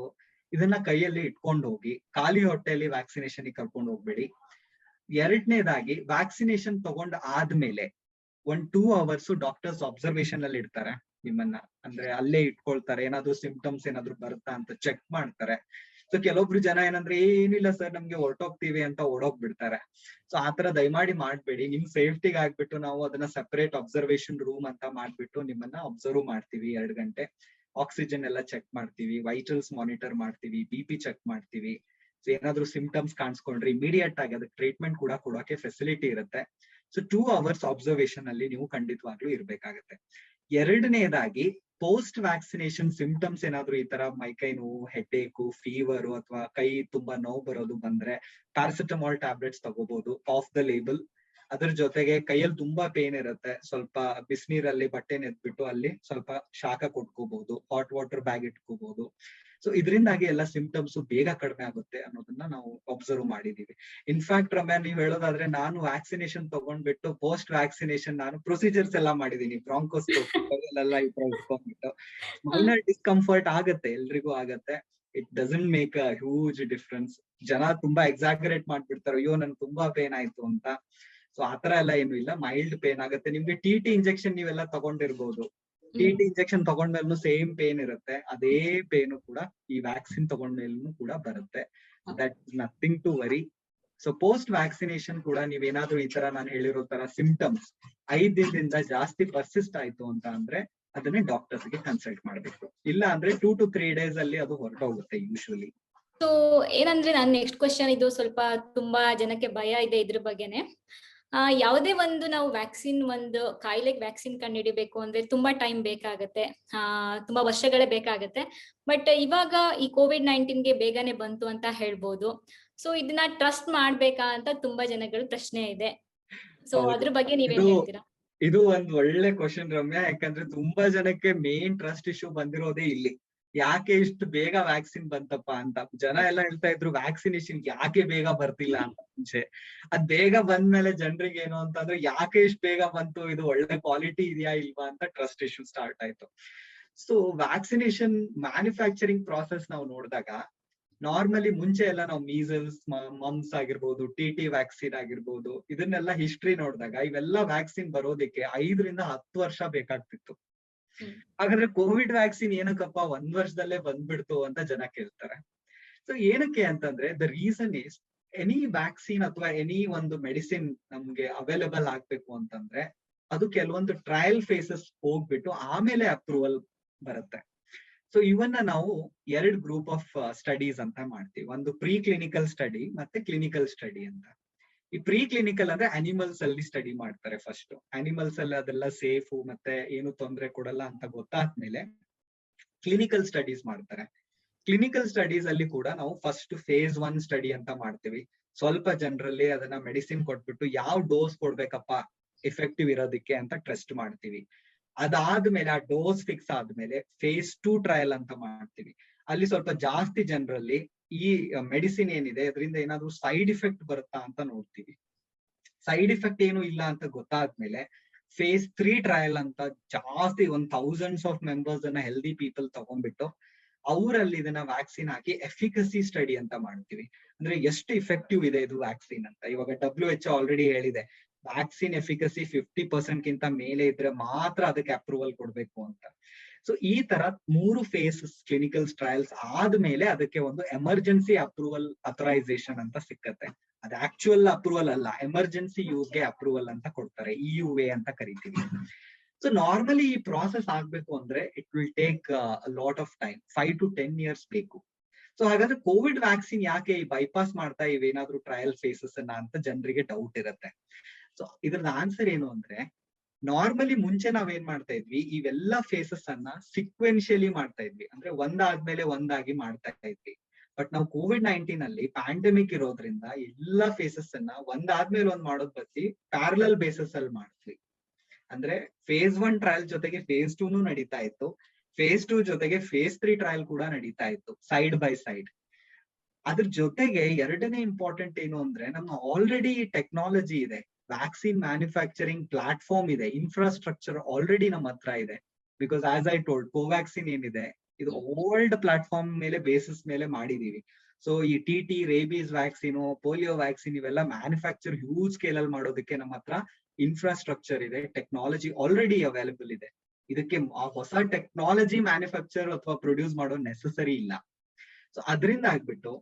Speaker 2: ಇದನ್ನ ಕೈಯಲ್ಲಿ ಇಟ್ಕೊಂಡು ಹೋಗಿ. ಖಾಲಿ ಹೊಟ್ಟೆಯಲ್ಲಿ ವ್ಯಾಕ್ಸಿನೇಷನ್ ಕರ್ಕೊಂಡು ಹೋಗ್ಬೇಡಿ. ಎರಡನೇದಾಗಿ ವ್ಯಾಕ್ಸಿನೇಷನ್ ತಗೊಂಡ್ ಆದ್ಮೇಲೆ 1-2 hours ಡಾಕ್ಟರ್ಸ್ ಅಬ್ಸರ್ವೇಷನ್ ಅಲ್ಲಿ ಇಡ್ತಾರೆ ನಿಮ್ಮನ್ನ. ಅಂದ್ರೆ ಅಲ್ಲೇ ಇಟ್ಕೊಳ್ತಾರೆ, ಏನಾದ್ರು ಸಿಂಪ್ಟಮ್ಸ್ ಏನಾದ್ರು ಬರುತ್ತಾ ಅಂತ ಚೆಕ್ ಮಾಡ್ತಾರೆ. ಸೊ ಕೆಲವೊಬ್ರು ಜನ ಏನಂದ್ರೆ ಏನಿಲ್ಲ ಸರ್ ನಮ್ಗೆ ಹೊರಟೋಗ್ತೀವಿ ಅಂತ ಓಡೋಗ್ಬಿಡ್ತಾರೆ. ಸೊ ಆತರ ದಯಮಾಡಿ ಮಾಡ್ಬೇಡಿ. ನಿಮ್ ಸೇಫ್ಟಿಗೆ ಆಗ್ಬಿಟ್ಟು ನಾವು ಅದನ್ನ ಸೆಪರೇಟ್ ಅಬ್ಸರ್ವೇಷನ್ ರೂಮ್ ಅಂತ ಮಾಡ್ಬಿಟ್ಟು ನಿಮ್ಮನ್ನ ಅಬ್ಸರ್ವ್ ಮಾಡ್ತೀವಿ 2 ಗಂಟೆ. ಆಕ್ಸಿಜನ್ ಎಲ್ಲ ಚೆಕ್ ಮಾಡ್ತೀವಿ, ವೈಟಲ್ಸ್ ಮಾನಿಟರ್ ಮಾಡ್ತೀವಿ, BP ಚೆಕ್ ಮಾಡ್ತೀವಿ. ಸೊ ಏನಾದ್ರು ಸಿಂಪ್ಟಮ್ಸ್ ಕಾಣಿಸ್ಕೊಂಡ್ರೆ ಇಮಿಡಿಯೇಟ್ ಆಗಿ ಅದಕ್ಕೆ ಟ್ರೀಟ್ಮೆಂಟ್ ಕೂಡ ಕೊಡೋಕೆ ಫೆಸಿಲಿಟಿ ಇರುತ್ತೆ. ಸೊ 2 hours ಅಬ್ಸರ್ವೇಷನ್ ಅಲ್ಲಿ ನೀವು ಖಂಡಿತವಾಗ್ಲೂ ಇರ್ಬೇಕಾಗತ್ತೆ. ಎರಡನೇದಾಗಿ ಪೋಸ್ಟ್ ವ್ಯಾಕ್ಸಿನೇಷನ್ ಸಿಂಪ್ಟಮ್ಸ್ ಏನಾದ್ರು ಈ ತರ ಮೈಕೈ ನೋವು, ಹೆಡ್ಏಕು, ಫೀವರ್ ಅಥವಾ ಕೈ ತುಂಬಾ ನೋವು ಬರೋದು ಬಂದ್ರೆ ಪ್ಯಾರಾಸಿಟಮಾಲ್ ಟ್ಯಾಬ್ಲೆಟ್ಸ್ ತಗೋಬಹುದು ಆಫ್ ದ ಲೇಬಲ್. ಅದ್ರ ಜೊತೆಗೆ ಕೈಯಲ್ಲಿ ತುಂಬಾ ಪೇನ್ ಇರುತ್ತೆ, ಸ್ವಲ್ಪ ಬಿಸಿನೀರಲ್ಲಿ ಬಟ್ಟೆ ನೆತ್ಬಿಟ್ಟು ಅಲ್ಲಿ ಸ್ವಲ್ಪ ಶಾಖ ಕೊಟ್ಕೋಬಹುದು, ಹಾಟ್ ವಾಟರ್ ಬ್ಯಾಗ್ ಇಟ್ಕೋಬಹುದು. ಸೊ ಇದರಿಂದಾಗಿ ಎಲ್ಲ ಸಿಂಪ್ಟಮ್ಸ್ ಬೇಗ ಕಡಿಮೆ ಆಗುತ್ತೆ ಅನ್ನೋದನ್ನ ನಾವು ಅಬ್ಸರ್ವ್ ಮಾಡಿದೀವಿ. ಇನ್ಫ್ಯಾಕ್ಟ್ ರಮ್ಯಾ ನೀವ್ ಹೇಳೋದಾದ್ರೆ ನಾನು ವ್ಯಾಕ್ಸಿನೇಷನ್ ತಗೊಂಡ್ಬಿಟ್ಟು ಪೋಸ್ಟ್ ವ್ಯಾಕ್ಸಿನೇಷನ್ ನಾನು ಪ್ರೊಸೀಜರ್ಸ್ ಎಲ್ಲ ಮಾಡಿದೀನಿ. ಬ್ರಾಂಕೋಸ್ಕೋಪಿ ಎಲ್ಲ ಇಟ್ಕೊಂಡ್ಬಿಟ್ಟು ಮೈನರ್ ಡಿಸ್ಕಂಫರ್ಟ್ ಆಗತ್ತೆ, ಎಲ್ರಿಗೂ ಆಗತ್ತೆ. It doesn't make a huge difference. ಜನ ತುಂಬಾ ಎಕ್ಸಾಗರೇಟ್ ಮಾಡ್ಬಿಡ್ತಾರೆ, ಅಯ್ಯೋ ನನ್ ತುಂಬಾ ಪೇನ್ ಆಯ್ತು ಅಂತ. ಸೊ ಆತರ ಎಲ್ಲ ಏನು ಇಲ್ಲ, ಮೈಲ್ಡ್ ಪೇನ್ ಆಗುತ್ತೆ. ನಿಮ್ಗೆ TT ಇಂಜೆಕ್ಷನ್ ನೀವೆಲ್ಲ ತಗೊಂಡಿರ್ಬೋದು. TT ಇಂಜೆಕ್ಷನ್ ತಗೊಂಡ್ಮೇಲೂ ಸೇಮ್ ಪೇನ್ ಇರುತ್ತೆ, ಅದೇ ಪೇನು ಕೂಡ ಈ ವ್ಯಾಕ್ಸಿನ್ ತಗೊಂಡ್ಮೇಲೂ ಕೂಡ ಬರುತ್ತೆ. That nothing to worry. So post vaccination ಕೂಡ ನೀವೇನಾದ್ರೂ ಈ ತರ ನಾನು ಹೇಳಿರೋ ತರ ಸಿಂಪ್ಟಮ್ಸ್ 5 ದಿನದಿಂದ ಜಾಸ್ತಿ ಪರ್ಸಿಸ್ಟ್ ಆಯ್ತು ಅಂತ ಅಂದ್ರೆ ಅದನ್ನೇ ಡಾಕ್ಟರ್ಸ್ ಗೆ ಕನ್ಸಲ್ಟ್ ಮಾಡ್ಬೇಕು. ಇಲ್ಲ ಅಂದ್ರೆ 2 to 3 days ಅಲ್ಲಿ ಅದು ಹೊರಟೋಗುತ್ತೆ ಯೂಶುವಲಿ.
Speaker 1: ಸೊ ಏನಂದ್ರೆ ನನ್ನ ನೆಕ್ಸ್ಟ್ ಕ್ವಶನ್ ಇದು, ಸ್ವಲ್ಪ ತುಂಬಾ ಜನಕ್ಕೆ ಭಯ ಇದೆ ಇದ್ರ ಬಗ್ಗೆನೆ. ಯಾವುದೇ ಒಂದು ನಾವು ವ್ಯಾಕ್ಸಿನ್, ಒಂದು ಕಾಯಿಲೆಗೆ ವ್ಯಾಕ್ಸಿನ್ ಕಂಡುಹಿಡಿಬೇಕು ಅಂದ್ರೆ ತುಂಬಾ ಟೈಮ್ ಬೇಕಾಗತ್ತೆ, ತುಂಬಾ ವರ್ಷಗಳೇ ಬೇಕಾಗತ್ತೆ. ಬಟ್ ಇವಾಗ ಈ COVID-19ಗೆ ಬೇಗನೆ ಬಂತು ಅಂತ ಹೇಳ್ಬೋದು. ಸೊ ಇದನ್ನ ಟ್ರಸ್ಟ್ ಮಾಡ್ಬೇಕಾ ಅಂತ ತುಂಬಾ ಜನಗಳ ಪ್ರಶ್ನೆ ಇದೆ. ಸೊ ಅದ್ರ ಬಗ್ಗೆ ನೀವೇನ್ ಹೇಳ್ತೀರಾ?
Speaker 2: ಇದು ಒಂದ್ ಒಳ್ಳೆ ಕ್ವಶನ್ ರಮ್ಯಾ, ಯಾಕಂದ್ರೆ ತುಂಬಾ ಜನಕ್ಕೆ ಮೇನ್ ಟ್ರಸ್ಟ್ ಇಶ್ಯೂ ಬಂದಿರೋದೇ ಇಲ್ಲಿ. ಯಾಕೆ ಇಷ್ಟು ಬೇಗ ವ್ಯಾಕ್ಸಿನ್ ಬಂತಪ್ಪ ಅಂತ ಜನ ಎಲ್ಲ ಹೇಳ್ತಾ ಇದ್ರು, ವ್ಯಾಕ್ಸಿನೇಷನ್ ಯಾಕೆ ಬೇಗ ಬರ್ತಿಲ್ಲ ಅಂತ ಮುಂಚೆ. ಅದ್ ಬೇಗ ಬಂದ್ಮೇಲೆ ಜನರಿಗೆ ಏನು ಅಂತಂದ್ರೆ ಯಾಕೆ ಇಷ್ಟು ಬೇಗ ಬಂತು, ಇದು ಒಳ್ಳೆ ಕ್ವಾಲಿಟಿ ಇದೆಯಾ ಇಲ್ವಾ ಅಂತ ಟ್ರಸ್ಟ್ ಇಶ್ಯೂ ಸ್ಟಾರ್ಟ್ ಆಯ್ತು. ಸೊ ವ್ಯಾಕ್ಸಿನೇಷನ್ ಮ್ಯಾನುಫ್ಯಾಕ್ಚರಿಂಗ್ ಪ್ರಾಸೆಸ್ ನಾವು ನೋಡಿದಾಗ ನಾರ್ಮಲಿ ಮುಂಚೆ ಎಲ್ಲ ನಾವು ಮೀಸಲ್ಸ್, ಮಮ್ಸ್ ಆಗಿರ್ಬೋದು, TT ವ್ಯಾಕ್ಸಿನ್ ಆಗಿರ್ಬೋದು, ಇದನ್ನೆಲ್ಲ ಹಿಸ್ಟ್ರಿ ನೋಡಿದಾಗ ಇವೆಲ್ಲ ವ್ಯಾಕ್ಸಿನ್ ಬರೋದಕ್ಕೆ 5 ರಿಂದ 10 ವರ್ಷ ಬೇಕಾಗ್ತಿತ್ತು. ಹಾಗಾದ್ರೆ ಕೋವಿಡ್ ವ್ಯಾಕ್ಸಿನ್ ಏನಕ್ಕಪ್ಪ 1 ವರ್ಷದಲ್ಲೇ ಬಂದ್ಬಿಡ್ತು ಅಂತ ಜನ ಕೇಳ್ತಾರೆ. ಸೊ ಏನಕ್ಕೆ ಅಂತಂದ್ರೆ the reason is, any vaccine ಅಥವಾ ಎನಿ ಒಂದು ಮೆಡಿಸಿನ್ ನಮ್ಗೆ ಅವೈಲೇಬಲ್ ಆಗ್ಬೇಕು ಅಂತಂದ್ರೆ ಅದು ಕೆಲವೊಂದು ಟ್ರಯಲ್ ಫೇಸಸ್ ಹೋಗ್ಬಿಟ್ಟು ಆಮೇಲೆ ಅಪ್ರೂವಲ್ ಬರುತ್ತೆ. ಸೊ ಇವನ್ನ ನಾವು 2 ಗ್ರೂಪ್ ಆಫ್ ಸ್ಟಡೀಸ್ ಅಂತ ಮಾಡ್ತೀವಿ. ಒಂದು ಪ್ರೀ ಕ್ಲಿನಿಕಲ್ ಸ್ಟಡಿ ಮತ್ತೆ ಕ್ಲಿನಿಕಲ್ ಸ್ಟಡಿ ಅಂತ. ಈ ಪ್ರೀ ಕ್ಲಿನಿಕಲ್ ಅಂದ್ರೆ ಅನಿಮಲ್ಸ್ ಅಲ್ಲಿ ಸ್ಟಡಿ ಮಾಡ್ತಾರೆ. ಫಸ್ಟ್ ಅನಿಮಲ್ಸ್ ಅಲ್ಲಿ ಅದೆಲ್ಲ ಸೇಫು ಮತ್ತೆ ಏನು ತೊಂದರೆ ಕೊಡಲ್ಲ ಅಂತ ಗೊತ್ತಾದ್ಮೇಲೆ ಕ್ಲಿನಿಕಲ್ ಸ್ಟಡೀಸ್ ಮಾಡ್ತಾರೆ. ಕ್ಲಿನಿಕಲ್ ಸ್ಟಡೀಸ್ ಅಲ್ಲಿ ಕೂಡ ನಾವು ಫಸ್ಟ್ phase 1 ಸ್ಟಡಿ ಅಂತ ಮಾಡ್ತೀವಿ. ಸ್ವಲ್ಪ ಜನರಲ್ಲಿ ಅದನ್ನ ಮೆಡಿಸಿನ್ ಕೊಟ್ಬಿಟ್ಟು ಯಾವ ಡೋಸ್ ಕೊಡ್ಬೇಕಪ್ಪ ಎಫೆಕ್ಟಿವ್ ಇರೋದಕ್ಕೆ ಅಂತ ಟೆಸ್ಟ್ ಮಾಡ್ತೀವಿ. ಅದಾದ್ಮೇಲೆ ಆ ಡೋಸ್ ಫಿಕ್ಸ್ ಆದ್ಮೇಲೆ phase 2 ಟ್ರಯಲ್ ಅಂತ ಮಾಡ್ತೀವಿ. ಅಲ್ಲಿ ಸ್ವಲ್ಪ ಜಾಸ್ತಿ ಜನರಲ್ಲಿ ಈ ಮೆಡಿಸಿನ್ ಏನಿದೆ ಅದರಿಂದ ಏನಾದ್ರು ಸೈಡ್ ಇಫೆಕ್ಟ್ ಬರುತ್ತಾ ಅಂತ ನೋಡ್ತೀವಿ. ಸೈಡ್ ಇಫೆಕ್ಟ್ ಏನು ಇಲ್ಲ ಅಂತ ಗೊತ್ತಾದ್ಮೇಲೆ phase 3 ಟ್ರಯಲ್ ಅಂತ ಜಾಸ್ತಿ 1000s ಆಫ್ ಮೆಂಬರ್ಸ್ ಅನ್ನ ಹೆಲ್ದಿ ಪೀಪಲ್ ತಗೊಂಡ್ಬಿಟ್ಟು ಅವರಲ್ಲಿ ಇದನ್ನ ವ್ಯಾಕ್ಸಿನ್ ಹಾಕಿ ಎಫಿಕಸಿ ಸ್ಟಡಿ ಅಂತ ಮಾಡ್ತೀವಿ. ಅಂದ್ರೆ ಎಷ್ಟು ಇಫೆಕ್ಟಿವ್ ಇದೆ ಇದು ವ್ಯಾಕ್ಸಿನ್ ಅಂತ. ಇವಾಗ WHO ಆಲ್ರೆಡಿ ಹೇಳಿದೆ, ವ್ಯಾಕ್ಸಿನ್ ಎಫಿಕಸಿ 50% ಗಿಂತ ಮೇಲೆ ಇದ್ರೆ ಮಾತ್ರ ಅದಕ್ಕೆ ಅಪ್ರೂವಲ್ ಕೊಡ್ಬೇಕು ಅಂತ. ಸೊ ಈ ತರ 3 ಫೇಸಸ್ ಕ್ಲಿನಿಕಲ್ ಟ್ರಯಲ್ಸ್ ಆದ್ಮೇಲೆ ಅದಕ್ಕೆ ಒಂದು ಎಮರ್ಜೆನ್ಸಿ ಅಪ್ರೂವಲ್ ಅಥರೈಸೇಷನ್ ಅಂತ ಸಿಕ್ಕತ್ತೆ. ಅದು ಆಕ್ಚುಯಲ್ ಅಪ್ರೂವಲ್ ಅಲ್ಲ, ಎಮರ್ಜೆನ್ಸಿ ಯೂಸ್ಗೆ ಅಪ್ರೂವಲ್ ಅಂತ ಕೊಡ್ತಾರೆ, EUA ಅಂತ ಕರಿತೀವಿ. ಸೊ ನಾರ್ಮಲಿ ಈ ಪ್ರಾಸೆಸ್ ಆಗ್ಬೇಕು ಅಂದ್ರೆ it will take lot of time, 5 to 10 years ಬೇಕು. ಸೊ ಹಾಗಾದ್ರೆ ಕೋವಿಡ್ ವ್ಯಾಕ್ಸಿನ್ ಯಾಕೆ ಬೈಪಾಸ್ ಮಾಡ್ತಾ ಇವೆ ಏನಾದ್ರು ಟ್ರಯಲ್ ಫೇಸಸ್ ಅನ್ನ ಅಂತ ಜನರಿಗೆ ಡೌಟ್ ಇರುತ್ತೆ. ಸೊ ಇದ್ರದ್ದು ಆನ್ಸರ್ ಏನು ಅಂದ್ರೆ, ನಾರ್ಮಲಿ ಮುಂಚೆ ನಾವೇನ್ ಮಾಡ್ತಾ ಇದ್ವಿ, ಇವೆಲ್ಲ ಫೇಸಸ್ ಅನ್ನ ಸಿಕ್ವೆನ್ಶಿಯಲಿ ಮಾಡ್ತಾ ಇದ್ವಿ, ಅಂದ್ರೆ ಒಂದಾದ್ಮೇಲೆ ಒಂದಾಗಿ ಮಾಡ್ತಾ ಇದ್ವಿ. ಬಟ್ ನಾವು COVID-19 ಅಲ್ಲಿ ಪ್ಯಾಂಡಮಿಕ್ ಇರೋದ್ರಿಂದ ಎಲ್ಲಾ ಫೇಸಸ್ ಅನ್ನ ಒಂದಾದ್ಮೇಲೆ ಒಂದ್ ಮಾಡೋದ್ ಬದ್ಲಿ ಪ್ಯಾರಲಲ್ ಬೇಸಿಸ್ ಅಲ್ಲಿ ಮಾಡ್ತೀವಿ. ಅಂದ್ರೆ phase 1 ಟ್ರಯಲ್ ಜೊತೆಗೆ phase 2 ನಡೀತಾ ಇತ್ತು, phase 2 ಜೊತೆಗೆ phase 3 ಟ್ರಯಲ್ ಕೂಡ ನಡೀತಾ ಇತ್ತು ಸೈಡ್ ಬೈ ಸೈಡ್. ಅದ್ರ ಜೊತೆಗೆ ಎರಡನೇ ಇಂಪಾರ್ಟೆಂಟ್ ಏನು ಅಂದ್ರೆ, ನಮ್ಮ ಆಲ್ರೆಡಿ ಟೆಕ್ನಾಲಜಿ ಇದೆ, ವ್ಯಾಕ್ಸಿನ್ ಮ್ಯಾನುಫ್ಯಾಕ್ಚರಿಂಗ್ ಪ್ಲಾಟ್ಫಾರ್ಮ್ ಇದೆ, ಇನ್ಫ್ರಾಸ್ಟ್ರಕ್ಚರ್ ಆಲ್ರೆಡಿ ನಮ್ಮ ಹತ್ರ ಇದೆ. Because as I told, Covaxin ಏನಿದೆ ಇದು ಓಲ್ಡ್ ಪ್ಲಾಟ್ಫಾರ್ಮ್ ಮೇಲೆ ಬೇಸಿಸ್ ಮೇಲೆ ಮಾಡಿದೀವಿ. ಸೊ ಈ TT rabies vaccine, polio vaccine ಇವೆಲ್ಲ ಮ್ಯಾನುಫ್ಯಾಕ್ಚರ್ ಹ್ಯೂಜ್ ಸ್ಕೇಲ್ ಅಲ್ಲಿ ಮಾಡೋದಕ್ಕೆ ನಮ್ಮ ಹತ್ರ ಇನ್ಫ್ರಾಸ್ಟ್ರಕ್ಚರ್ ಇದೆ, ಟೆಕ್ನಾಲಜಿ ಆಲ್ರೆಡಿ ಅವೈಲಬಲ್ ಇದೆ. ಇದಕ್ಕೆ ಹೊಸ ಟೆಕ್ನಾಲಜಿ ಮ್ಯಾನುಫ್ಯಾಕ್ಚರ್ ಅಥವಾ ಪ್ರೊಡ್ಯೂಸ್ ಮಾಡೋ ನೆಸೆಸರಿ ಇಲ್ಲ. ಸೊ ಅದರಿಂದ ಆಗ್ಬಿಟ್ಟು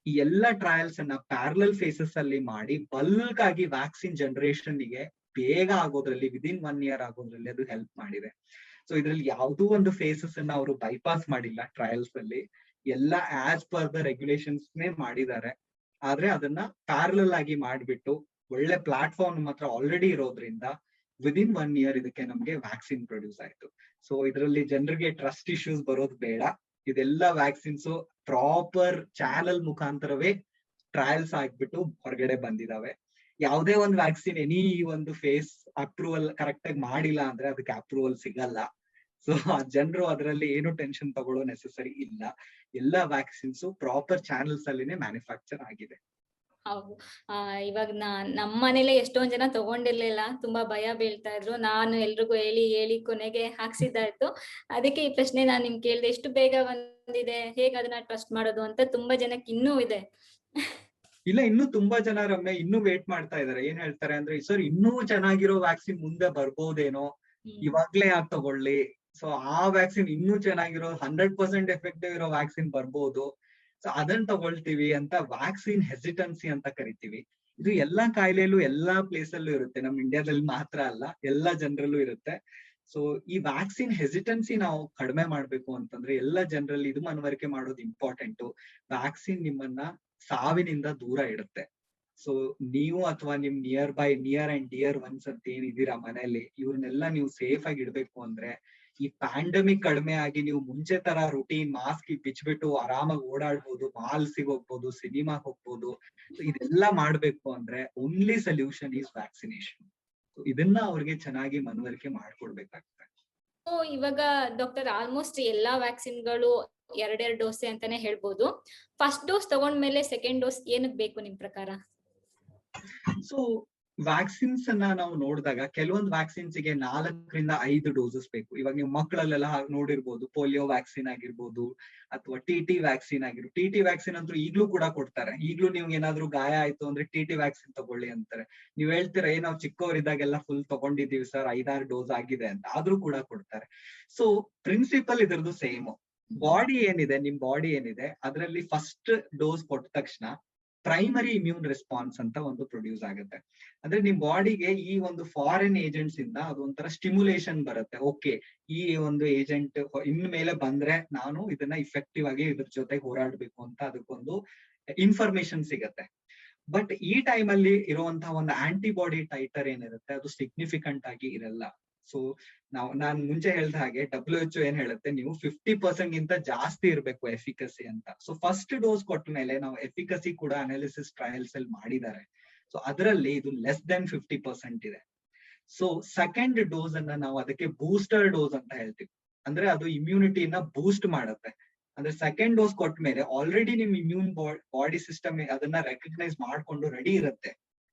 Speaker 2: ಈ ಎಲ್ಲಾ ಟ್ರಯಲ್ಸ್ ಅನ್ನ ಪ್ಯಾರಲಲ್ ಫೇಸಸ್ ಅಲ್ಲಿ ಮಾಡಿ ಬಲ್ಕ್ ಆಗಿ ವ್ಯಾಕ್ಸಿನ್ ಜನರೇಷನ್ ಗೆ ಬೇಗ ಆಗೋದ್ರಲ್ಲಿ ವಿದಿನ್ 1 year ಆಗೋದ್ರಲ್ಲಿ ಅದು ಹೆಲ್ಪ್ ಮಾಡಿದೆ. ಸೊ ಇದ್ರಲ್ಲಿ ಯಾವುದೋ ಒಂದು ಫೇಸಸ್ ಅನ್ನ ಅವರು ಬೈಪಾಸ್ ಮಾಡಿಲ್ಲ ಟ್ರಯಲ್ಸ್ ಅಲ್ಲಿ, ಎಲ್ಲ ಆಸ್ ಪರ್ ದ ರೆಗ್ಯುಲೇಷನ್ಸ್ ಮಾಡಿದ್ದಾರೆ. ಆದ್ರೆ ಅದನ್ನ ಪ್ಯಾರಲಲ್ ಆಗಿ ಮಾಡ್ಬಿಟ್ಟು ಒಳ್ಳೆ ಪ್ಲಾಟ್ಫಾರ್ಮ್ ಮಾತ್ರ ಆಲ್ರೆಡಿ ಇರೋದ್ರಿಂದ ವಿದಿನ್ 1 year ಇದಕ್ಕೆ ನಮ್ಗೆ ವ್ಯಾಕ್ಸಿನ್ ಪ್ರೊಡ್ಯೂಸ್ ಆಯ್ತು. ಸೊ ಇದರಲ್ಲಿ ಜನರಿಗೆ ಟ್ರಸ್ಟ್ ಇಶ್ಯೂಸ್ ಬರೋದು ಬೇಡ. ಇದೆಲ್ಲ ವ್ಯಾಕ್ಸಿನ್ಸ್ ಪ್ರಾಪರ್ ಚಾನಲ್ ಮುಖಾಂತರವೇ ಟ್ರಯಲ್ಸ್ ಆಗ್ಬಿಟ್ಟು ಹೊರಗಡೆ ಬಂದಿದಾವೆ. ಯಾವುದೇ ಒಂದು ವ್ಯಾಕ್ಸಿನ್ ಎನಿ ಒಂದು ಫೇಸ್ ಅಪ್ರೂವಲ್ ಕರೆಕ್ಟ್ ಆಗಿ ಮಾಡಿಲ್ಲ ಅಂದ್ರೆ ಅದಕ್ಕೆ ಅಪ್ರೂವಲ್ ಸಿಗಲ್ಲ. ಸೊ ಜನರು ಅದರಲ್ಲಿ ಏನು ಟೆನ್ಷನ್ ತಗೊಳ್ಳೋ ನೆಸೆಸರಿ ಇಲ್ಲ. ಎಲ್ಲಾ ವ್ಯಾಕ್ಸಿನ್ಸ್ ಪ್ರಾಪರ್ ಚಾನಲ್ಸ್ ಅಲ್ಲಿನೇ ಮ್ಯಾನುಫ್ಯಾಕ್ಚರ್ ಆಗಿದೆ.
Speaker 1: ಹೌದು. ಇವಾಗ ನಮ್ಮ ಮನೇಲೆ ಎಷ್ಟೊಂದ್ ಜನ ತಗೊಂಡಿರ್ಲಿಲ್ಲ, ತುಂಬಾ ಭಯ ಬೀಳ್ತಾ ಇದ್ರು. ನಾನು ಎಲ್ರಿಗೂ ಹೇಳಿ ಹೇಳಿ ಕೊನೆಗೆ ಹಾಕ್ಸಿದ್ದಾಯ್ತು. ಅದಕ್ಕೆ ಈ ಪ್ರಶ್ನೆ ನಾನ್ ನಿಮ್ಗೆ ಕೇಳ್ದೆ, ಎಷ್ಟು ಬೇಗ ಬಂದಿದೆ, ಹೇಗ್ ಅದನ್ನ ಟ್ರಸ್ಟ್ ಮಾಡೋದು ಅಂತ ತುಂಬಾ ಜನಕ್ಕೆ ಇನ್ನೂ ಇದೆ.
Speaker 2: ಇಲ್ಲ, ಇನ್ನೂ ತುಂಬಾ ಜನ ರಮ್ಯ ಇನ್ನೂ ವೇಟ್ ಮಾಡ್ತಾ ಇದಾರೆ. ಏನ್ ಹೇಳ್ತಾರೆ ಅಂದ್ರೆ, ಸರ್ ಇನ್ನೂ ಚೆನ್ನಾಗಿರೋ ವ್ಯಾಕ್ಸಿನ್ ಮುಂದೆ ಬರ್ಬೋದೇನೋ, ಇವಾಗ್ಲೇ ಯಾಕೆ ತಗೊಳ್ಳಿ, ಸೊ ಆ ವ್ಯಾಕ್ಸಿನ್ ಇನ್ನೂ ಚೆನ್ನಾಗಿರೋ 100% ಎಫೆಕ್ಟಿವ್ ಇರೋ ವ್ಯಾಕ್ಸಿನ್ ಬರ್ಬೋದು, ಸೊ ಅದನ್ನ ತಗೊಳ್ತೀವಿ ಅಂತ ವ್ಯಾಕ್ಸಿನ್ ಹೆಸಿಟೆನ್ಸಿ ಅಂತ ಕರಿತೀವಿ. ಇದು ಎಲ್ಲಾ ಕಾಯಿಲೆಯಲ್ಲೂ ಎಲ್ಲಾ ಪ್ಲೇಸ್ ಅಲ್ಲೂ ಇರುತ್ತೆ, ನಮ್ ಇಂಡಿಯಾದಲ್ಲಿ ಮಾತ್ರ ಅಲ್ಲ, ಎಲ್ಲಾ ಜನರಲ್ಲೂ ಇರುತ್ತೆ. ಸೊ ಈ ವ್ಯಾಕ್ಸಿನ್ ಹೆಸಿಟೆನ್ಸಿ ನಾವು ಕಡಿಮೆ ಮಾಡ್ಬೇಕು ಅಂತಂದ್ರೆ ಎಲ್ಲ ಜನರಲ್ಲಿ ಇದು ಮನವರಿಕೆ ಮಾಡೋದು ಇಂಪಾರ್ಟೆಂಟ್. ವ್ಯಾಕ್ಸಿನ್ ನಿಮ್ಮನ್ನ ಸಾವಿನಿಂದ ದೂರ ಇಡುತ್ತೆ. ಸೊ ನೀವು ಅಥವಾ ನಿಮ್ ನಿಯರ್ ಅಂಡ್ ಡಿಯರ್ ಒನ್ಸ್ ಅಂತ ಏನಿದ್ದೀರಾ ಮನೆಯಲ್ಲಿ, ಇವ್ರನ್ನೆಲ್ಲ ನೀವು ಸೇಫ್ ಆಗಿ ಇಡ್ಬೇಕು ಅಂದ್ರೆ, ಈ ಪ್ಯಾಂಡಮಿಕ್ ಕಡಿಮೆ ಆಗಿ ನೀವು ಮುಂಚೆ ತರ ರುಟೀನ್ ಮಾಸ್ಕ್ ಬಿಚ್ಬಿಟ್ಟು ಆರಾಮಾಗಿ ಓಡಾಡ್ಬೋದು, ಮಾಲ್ಸಿಗೆ ಹೋಗ್ಬೋದು, ಸಿನಿಮಾಗೆ ಹೋಗ್ಬೋದು. ಇದೆಲ್ಲ ಮಾಡ್ಬೇಕು ಅಂದ್ರೆ ಓನ್ಲಿ ಸೊಲ್ಯೂಷನ್ ಈಸ್ ವ್ಯಾಕ್ಸಿನೇಷನ್. ಇದನ್ನ ಅವ್ರಿಗೆ ಚೆನ್ನಾಗಿ ಮನವರಿಕೆ ಮಾಡ್ಕೊಡ್ಬೇಕಾಗ್ತದೆ.
Speaker 1: ಇವಾಗ ಡಾಕ್ಟರ್ ಆಲ್ಮೋಸ್ಟ್ ಎಲ್ಲಾ ವ್ಯಾಕ್ಸಿನ್ಗಳು 2 ಡೋಸ್ ಅಂತಾನೆ ಹೇಳ್ಬೋದು. ಫಸ್ಟ್ ಡೋಸ್ ತಗೊಂಡ್ಮೇಲೆ ಸೆಕೆಂಡ್ ಡೋಸ್ ಏನಕ್ ಬೇಕು ನಿಮ್ ಪ್ರಕಾರ?
Speaker 2: ಸೊ ವ್ಯಾಕ್ಸಿನ್ಸ್ ಅನ್ನ ನಾವು ನೋಡಿದಾಗ ಕೆಲವೊಂದು ವ್ಯಾಕ್ಸಿನ್ಸ್ ಗೆ 4 ರಿಂದ 5 ಡೋಸಸ್ ಬೇಕು. ಇವಾಗ ನೀವು ಮಕ್ಕಳಲ್ಲೆಲ್ಲ ನೋಡಿರ್ಬೋದು, ಪೋಲಿಯೋ ವ್ಯಾಕ್ಸಿನ್ ಆಗಿರ್ಬೋದು ಅಥವಾ TT ವ್ಯಾಕ್ಸಿನ್ ಆಗಿರ್ಬೋದು. TT ವ್ಯಾಕ್ಸಿನ್ ಅಂತೂ ಈಗ್ಲೂ ಕೂಡ ಕೊಡ್ತಾರೆ. ಈಗ್ಲೂ ನಿಮ್ಗೆ ಏನಾದ್ರು ಗಾಯ ಆಯ್ತು ಅಂದ್ರೆ TT ವ್ಯಾಕ್ಸಿನ್ ತಗೊಳ್ಳಿ ಅಂತಾರೆ. ನೀವ್ ಹೇಳ್ತೀರಾ ನಾವು ಚಿಕ್ಕವರಿದ್ದಾಗೆಲ್ಲ ಫುಲ್ ತಗೊಂಡಿದೀವಿ ಸರ್, 5-6 ಡೋಸ್ ಆಗಿದೆ ಅಂತ, ಆದ್ರೂ ಕೂಡ ಕೊಡ್ತಾರೆ. ಸೊ ಪ್ರಿನ್ಸಿಪಲ್ ಇದ್ರದ್ದು ಸೇಮ್. ನಿಮ್ ಬಾಡಿ ಏನಿದೆ ಅದರಲ್ಲಿ ಫಸ್ಟ್ ಡೋಸ್ ಕೊಟ್ಟ ತಕ್ಷಣ ಪ್ರೈಮರಿ ಇಮ್ಯೂನ್ ರೆಸ್ಪಾನ್ಸ್ ಅಂತ ಒಂದು ಪ್ರೊಡ್ಯೂಸ್ ಆಗುತ್ತೆ. ಅಂದ್ರೆ ನಿಮ್ ಬಾಡಿಗೆ ಈ ಒಂದು ಫಾರಿನ್ ಏಜೆಂಟ್ಸ್ ಇಂದ ಅದೊಂಥರ ಸ್ಟಿಮ್ಯುಲೇಷನ್ ಬರುತ್ತೆ. ಓಕೆ, ಈ ಒಂದು ಏಜೆಂಟ್ ಇನ್ ಮೇಲೆ ಬಂದ್ರೆ ನಾನು ಇದನ್ನ ಇಫೆಕ್ಟಿವ್ ಆಗಿ ಇದ್ರ ಜೊತೆ ಹೋರಾಡ್ಬೇಕು ಅಂತ ಅದಕ್ಕೊಂದು ಇನ್ಫಾರ್ಮೇಶನ್ ಸಿಗತ್ತೆ. ಬಟ್ ಈ ಟೈಮ್ ಅಲ್ಲಿ ಇರುವಂತಹ ಒಂದು ಆಂಟಿಬಾಡಿ ಟೈಟರ್ ಏನಿರುತ್ತೆ ಅದು ಸಿಗ್ನಿಫಿಕೆಂಟ್ ಆಗಿ ಇರಲ್ಲ. ಸೊ ನಾನ್ ಮುಂಚೆ ಹೇಳ್ದ ಹಾಗೆ WHO ಏನ್ ಹೇಳುತ್ತೆ, ನೀವು 50% ಗಿಂತ ಜಾಸ್ತಿ ಇರ್ಬೇಕು ಎಫಿಕಸಿ ಅಂತ. ಸೊ ಫಸ್ಟ್ ಡೋಸ್ ಕೊಟ್ಟ ಮೇಲೆ ನಾವು ಎಫಿಕಸಿ ಕೂಡ ಅನಾಲಿಸಿಸ್ ಟ್ರಯಲ್ಸ್ ಅಲ್ಲಿ ಮಾಡಿದ್ದಾರೆ. ಸೊ ಅದರಲ್ಲಿ ಇದು ಲೆಸ್ ದೆನ್ 50% ಇದೆ. ಸೊ ಸೆಕೆಂಡ್ ಡೋಸ್ ಅನ್ನ ನಾವು ಅದಕ್ಕೆ ಬೂಸ್ಟರ್ ಡೋಸ್ ಅಂತ ಹೇಳ್ತೀವಿ. ಅಂದ್ರೆ ಅದು ಇಮ್ಯುನಿಟಿನ ಬೂಸ್ಟ್ ಮಾಡುತ್ತೆ. ಅಂದ್ರೆ ಸೆಕೆಂಡ್ ಡೋಸ್ ಕೊಟ್ಟ ಮೇಲೆ ಆಲ್ರೆಡಿ ನಿಮ್ ಇಮ್ಯೂನ್ ಬಾಡಿ ಸಿಸ್ಟಮ್ ಅದನ್ನ ರೆಕಗ್ನೈಸ್ ಮಾಡ್ಕೊಂಡು ರೆಡಿ ಇರುತ್ತೆ.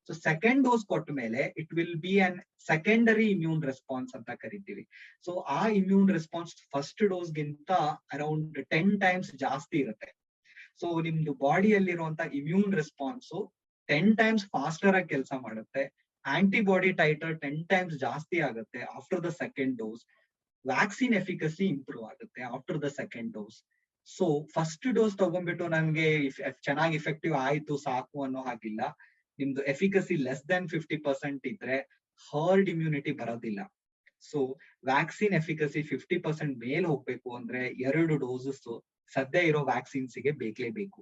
Speaker 2: ಸೊ ಸೆಕೆಂಡ್ ಡೋಸ್ ಕೊಟ್ಟ ಮೇಲೆ it will be an secondary immune response ಅಂತ ಕರಿತೀವಿ. ಸೊ ಆ ಇಮ್ಯೂನ್ ರೆಸ್ಪಾನ್ಸ್ ಫಸ್ಟ್ ಡೋಸ್ ಗಿಂತ ಅರೌಂಡ್ 10 times ಜಾಸ್ತಿ ಇರುತ್ತೆ. ಸೊ ನಿಮ್ದು ಬಾಡಿಯಲ್ಲಿರುವಂತ ಇಮ್ಯೂನ್ ರೆಸ್ಪಾನ್ಸ್ 10 times ಫಾಸ್ಟರ್ ಆಗಿ ಕೆಲಸ ಮಾಡುತ್ತೆ. ಆಂಟಿಬಾಡಿ ಟೈಟರ್ 10 times ಜಾಸ್ತಿ ಆಗುತ್ತೆ after the second dose. Vaccine efficacy improve ಆಗುತ್ತೆ after the second dose. So first dose ತಗೊಂಡ್ಬಿಟ್ಟು ನನ್ಗೆ ಚೆನ್ನಾಗಿ ಇಫೆಕ್ಟಿವ್ ಆಯ್ತು ಸಾಕು ಅನ್ನೋ ಹಾಗಿಲ್ಲ. ನಿಮ್ದು ಎಫಿಕಸಿ ಲೆಸ್ ದೆನ್ 50% ಇದ್ರೆ ಹರ್ಡ್ ಇಮ್ಯುನಿಟಿ ಬರೋದಿಲ್ಲ. ಸೊ ವ್ಯಾಕ್ಸಿನ್ ಎಫಿಕಸಿ 50% ಮೇಲ್ ಹೋಗ್ಬೇಕು ಅಂದ್ರೆ 2 ಡೋಸಸ್ ಸದ್ಯ ಇರೋ ವ್ಯಾಕ್ಸಿನ್ಸ್ ಗೆ ಬೇಕೇಬೇಕು.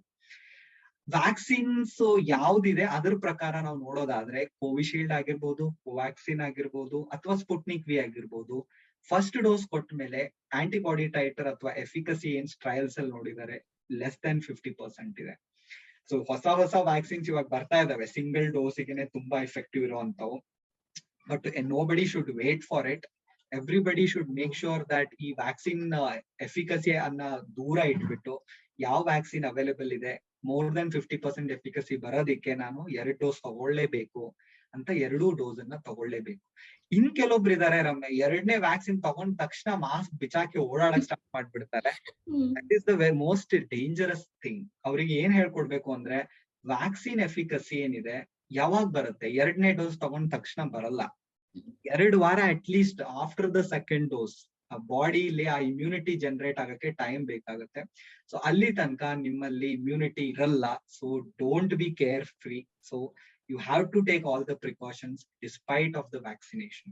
Speaker 2: ವ್ಯಾಕ್ಸಿನ್ಸ್ ಯಾವ್ದಿದೆ ಅದ್ರ ಪ್ರಕಾರ ನಾವು ನೋಡೋದಾದ್ರೆ ಕೋವಿಶೀಲ್ಡ್ ಆಗಿರ್ಬೋದು, ಕೋವ್ಯಾಕ್ಸಿನ್ ಆಗಿರ್ಬೋದು ಅಥವಾ ಸ್ಪುಟ್ನಿಕ್ ವಿ ಆಗಿರ್ಬೋದು, ಫಸ್ಟ್ ಡೋಸ್ ಕೊಟ್ಟ ಮೇಲೆ ಆಂಟಿಬಾಡಿ ಟೈಟರ್ ಅಥವಾ ಎಫಿಕಸಿ ಏನ್ ಟ್ರಯಲ್ಸ್ ಅಲ್ಲಿ ನೋಡಿದ್ದಾರೆ ಲೆಸ್ ದೆನ್ 50% ಇದೆ. ಸೊ ಹೊಸ ವ್ಯಾಕ್ಸಿನ್ಸ್ ಇವಾಗ ಬರ್ತಾ ಇದಾವೆ ಸಿಂಗಲ್ ಡೋಸಿಗೆ ತುಂಬಾ ಎಫೆಕ್ಟಿವ್ ಇರುವಂತವು. But nobody should wait for it. Everybody should make sure that ಈ ವ್ಯಾಕ್ಸಿನ್ ಎಫಿಕಸಿ ಅನ್ನ ದೂರ ಇಟ್ಬಿಟ್ಟು ಯಾವ ವ್ಯಾಕ್ಸಿನ್ ಅವೈಲೇಬಲ್ ಇದೆ ಮೋರ್ ದೆನ್ 50% ಎಫಿಕಸಿ ಬರೋದಿಕ್ಕೆ ನಾನು 2 ಡೋಸ್ ತಗೊಳ್ಳೇಬೇಕು ಅಂತ 2 ಡೋಸ್ ಅನ್ನ ತಗೊಳ್ಳೇಬೇಕು. ಇನ್ ಕೆಲವೊಬ್ರು ಇದಾರೆ ರಮ್ಯ, 2ನೇ ವ್ಯಾಕ್ಸಿನ್ ತಗೊಂಡ ತಕ್ಷಣ ಮಾಸ್ಕ್ ಬಿಚಾಕಿ ಓಡಾಡಕ್ ಸ್ಟಾರ್ಟ್ ಮಾಡ್ಬಿಡ್ತಾರೆ. That is the most dangerous thing. ಅವ್ರಿಗೆ ಏನ್ ಹೇಳ್ಕೊಡ್ಬೇಕು ಅಂದ್ರೆ, ವ್ಯಾಕ್ಸಿನ್ ಎಫಿಕಸಿ ಏನಿದೆ ಯಾವಾಗ ಬರುತ್ತೆ, 2ನೇ ಡೋಸ್ ತಗೊಂಡ ತಕ್ಷಣ ಬರಲ್ಲ. 2 ವಾರ at least after the second dose ಬಾಡಿಲಿ ಆ ಇಮ್ಯುನಿಟಿ ಜನರೇಟ್ ಆಗಕ್ಕೆ ಟೈಮ್ ಬೇಕಾಗುತ್ತೆ. ಸೊ ಅಲ್ಲಿ ತನಕ ನಿಮ್ಮಲ್ಲಿ ಇಮ್ಯುನಿಟಿ ಇರಲ್ಲ. So don't be carefree. So you have to take all the precautions despite of the vaccination.